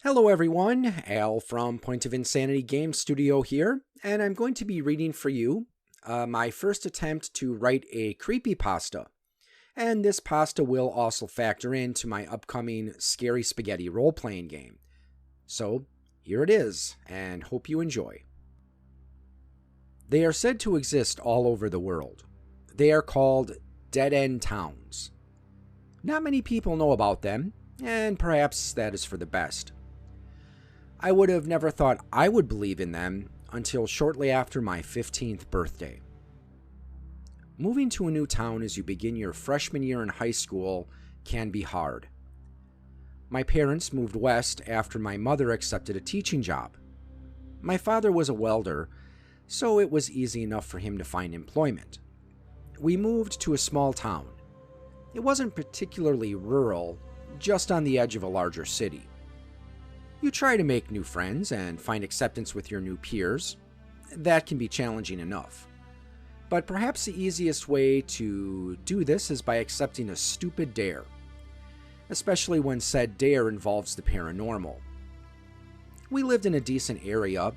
Hello everyone, Al from Point of Insanity Game Studio here, and I'm going to be reading for you my first attempt to write a creepypasta. And this pasta will also factor into my upcoming Scary Spaghetti role-playing game. So, here it is, and hope you enjoy. They are said to exist all over the world. They are called dead-end towns. Not many people know about them, and perhaps that is for the best. I would have never thought I would believe in them until shortly after my 15th birthday. Moving to a new town as you begin your freshman year in high school can be hard. My parents moved west after my mother accepted a teaching job. My father was a welder, so it was easy enough for him to find employment. We moved to a small town. It wasn't particularly rural, just on the edge of a larger city. You try to make new friends and find acceptance with your new peers. That can be challenging enough. But perhaps the easiest way to do this is by accepting a stupid dare, especially when said dare involves the paranormal. We lived in a decent area.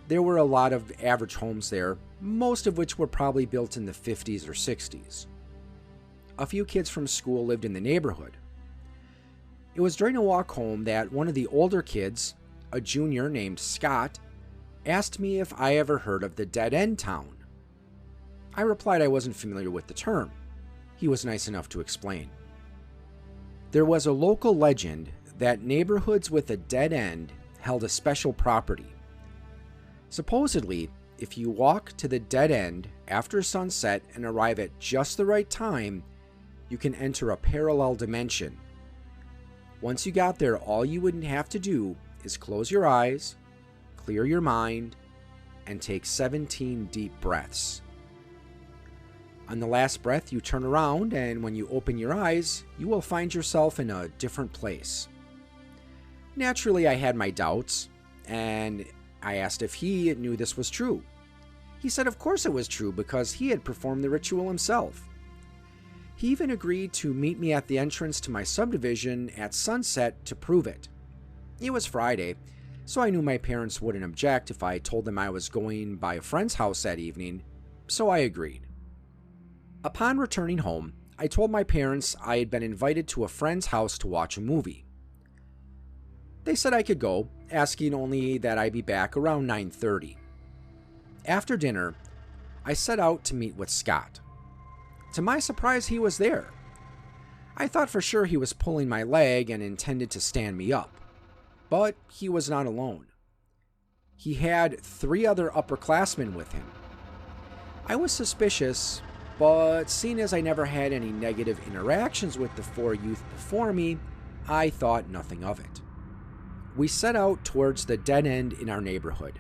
There were a lot of average homes there, most of which were probably built in the 50s or 60s. A few kids from school lived in the neighborhood. It was during a walk home that one of the older kids, a junior named Scott, asked me if I ever heard of the dead-end town. I replied I wasn't familiar with the term. He was nice enough to explain. There was a local legend that neighborhoods with a dead end held a special property. Supposedly, if you walk to the dead end after sunset and arrive at just the right time, you can enter a parallel dimension. Once you got there, all you would have to do is close your eyes, clear your mind, and take 17 deep breaths. On the last breath, you turn around, and when you open your eyes, you will find yourself in a different place. Naturally, I had my doubts, and I asked if he knew this was true. He said of course it was true because he had performed the ritual himself. He even agreed to meet me at the entrance to my subdivision at sunset to prove it. It was Friday, so I knew my parents wouldn't object if I told them I was going by a friend's house that evening, so I agreed. Upon returning home, I told my parents I had been invited to a friend's house to watch a movie. They said I could go, asking only that I be back around 9:30. After dinner, I set out to meet with Scott. To my surprise, he was there. I thought for sure he was pulling my leg and intended to stand me up. But he was not alone. He had 3 other upperclassmen with him. I was suspicious, but seeing as I never had any negative interactions with the 4 youth before me, I thought nothing of it. We set out towards the dead end in our neighborhood.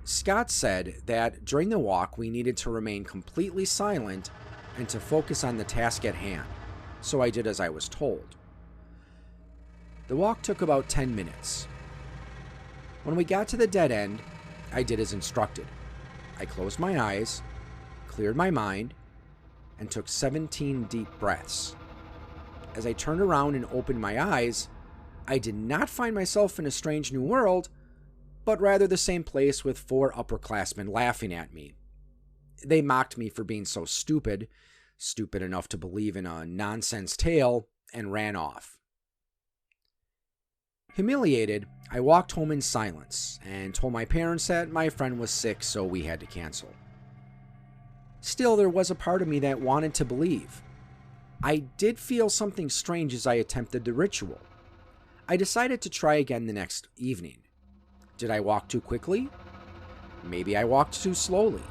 Scott said that during the walk we needed to remain completely silent and to focus on the task at hand, so I did as I was told. The walk took about 10 minutes. When we got to the dead end, I did as instructed. I closed my eyes, cleared my mind, and took 17 deep breaths. As I turned around and opened my eyes, I did not find myself in a strange new world, but rather the same place with 4 upperclassmen laughing at me. They mocked me for being so stupid enough to believe in a nonsense tale, and ran off. Humiliated, I walked home in silence and told my parents that my friend was sick, so we had to cancel. Still, there was a part of me that wanted to believe. I did feel something strange as I attempted the ritual. I decided to try again the next evening. Did I walk too quickly? Maybe I walked too slowly.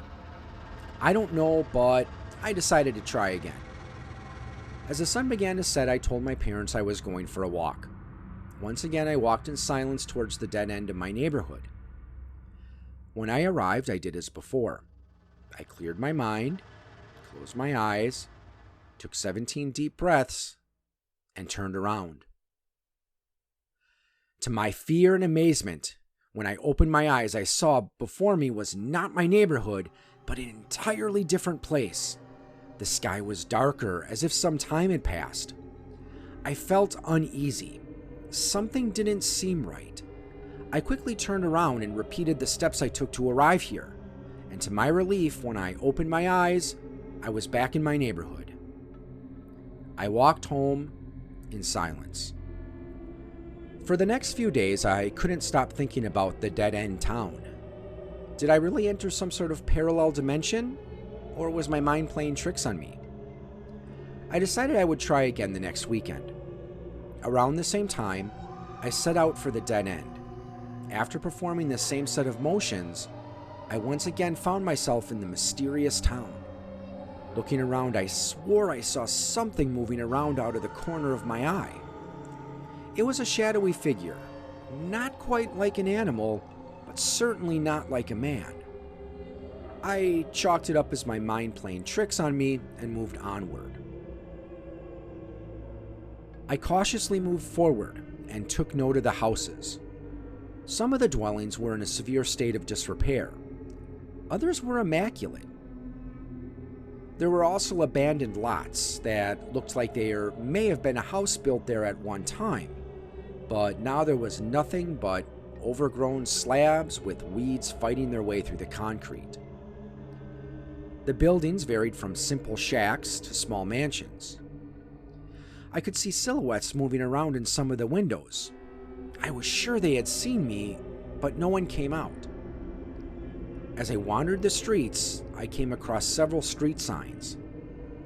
I don't know, but I decided to try again. As the sun began to set, I told my parents I was going for a walk. Once again, I walked in silence towards the dead end of my neighborhood. When I arrived, I did as before. I cleared my mind, closed my eyes, took 17 deep breaths, and turned around. To my fear and amazement, when I opened my eyes, I saw before me was not my neighborhood, but an entirely different place. The sky was darker, as if some time had passed. I felt uneasy. something didn't seem right. I quickly turned around and repeated the steps I took to arrive here, and to my relief, when I opened my eyes, I was back in my neighborhood. I walked home in silence. For the next few days, I couldn't stop thinking about the dead-end town. Did I really enter some sort of parallel dimension, or was my mind playing tricks on me? I decided I would try again the next weekend. Around the same time, I set out for the dead end. After performing the same set of motions, I once again found myself in the mysterious town. Looking around, I swore I saw something moving around out of the corner of my eye. It was a shadowy figure, not quite like an animal, but certainly not like a man. I chalked it up as my mind playing tricks on me and moved onward. I cautiously moved forward and took note of the houses. Some of the dwellings were in a severe state of disrepair. Others were immaculate. There were also abandoned lots that looked like there may have been a house built there at one time, but now there was nothing but overgrown slabs with weeds fighting their way through the concrete. The buildings varied from simple shacks to small mansions. I could see silhouettes moving around in some of the windows. I was sure they had seen me, but no one came out. As I wandered the streets, I came across several street signs,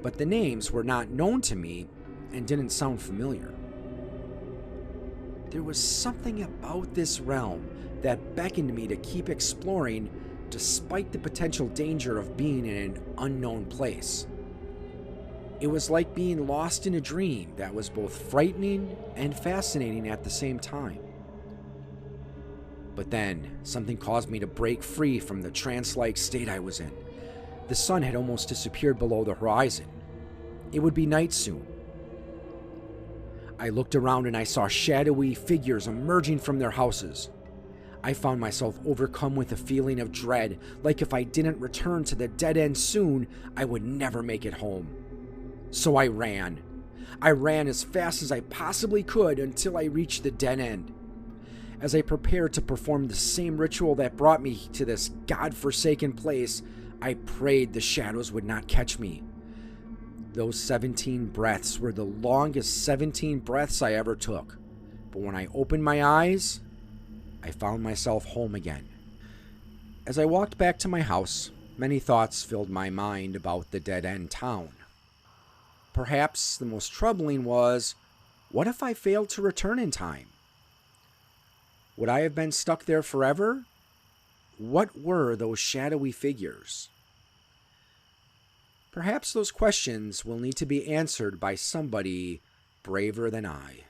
but the names were not known to me and didn't sound familiar. There was something about this realm that beckoned me to keep exploring despite the potential danger of being in an unknown place. It was like being lost in a dream that was both frightening and fascinating at the same time. But then, something caused me to break free from the trance-like state I was in. The sun had almost disappeared below the horizon. It would be night soon. I looked around and I saw shadowy figures emerging from their houses. I found myself overcome with a feeling of dread, like if I didn't return to the dead end soon, I would never make it home. So I ran. I ran as fast as I possibly could until I reached the dead end. As I prepared to perform the same ritual that brought me to this godforsaken place, I prayed the shadows would not catch me. Those 17 breaths were the longest 17 breaths I ever took. But when I opened my eyes, I found myself home again. As I walked back to my house, many thoughts filled my mind about the dead-end town. Perhaps the most troubling was, what if I failed to return in time? Would I have been stuck there forever? What were those shadowy figures? Perhaps those questions will need to be answered by somebody braver than I.